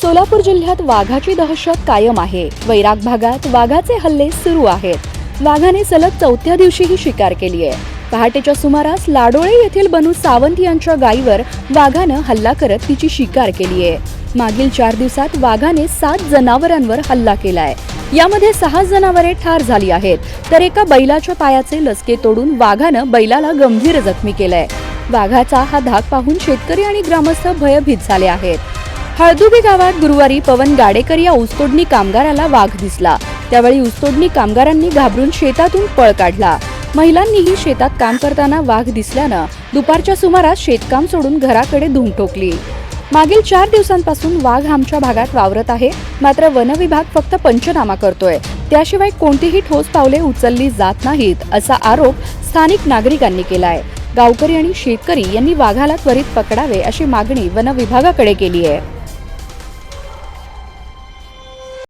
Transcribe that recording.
सोलापूर जिल्ह्यात वाघाची दहशत कायम आहे। वैराग भागात वाघाचे हल्ले सुरू आहेत। वाघाने सलग चौथ्या दिवशीही शिकार केली आहे। पहाटेच्या सुमारास लाडोळे येथील बनू सावंत यांच्या गायीवर वाघानं हल्ला करत तिची शिकार केली आहे। मागील 4 दिवसात वाघाने 7 जनावरांवर हल्ला केलाय। यामध्ये 6 जनावरे ठार झाली आहेत, तर एका बैलाच्या पायाचे लसके तोडून वाघानं बैलाला गंभीर जखमी केलंय। वाघाचा हा धाक पाहून शेतकरी आणि ग्रामस्थ भयभीत झाले आहेत। हळदुगी गावात गुरुवारी पवन गाडेकर या ऊसतोडणी कामगाराला वाघ दिसला। त्यावेळी ऊसतोडणी कामगारांनी घाबरून शेतातून पळ काढला। महिलांनीही शेतात काम करताना वाघ दिसल्यानं दुपारच्या सुमारास शेतकाम सोडून घराकडे धूम ठोकली। मागील 4 दिवसांपासून वाघ आमच्या भागात वावरत आहे, मात्र वन विभाग फक्त पंचनामा करतोय, त्याशिवाय कोणतीही ठोस पावले उचलली जात नाहीत, असा आरोप स्थानिक नागरिकांनी केलाय। गावकरी आणि शेतकरी यांनी वाघाला त्वरित पकडावे अशी मागणी वन विभागाकडे केली आहे।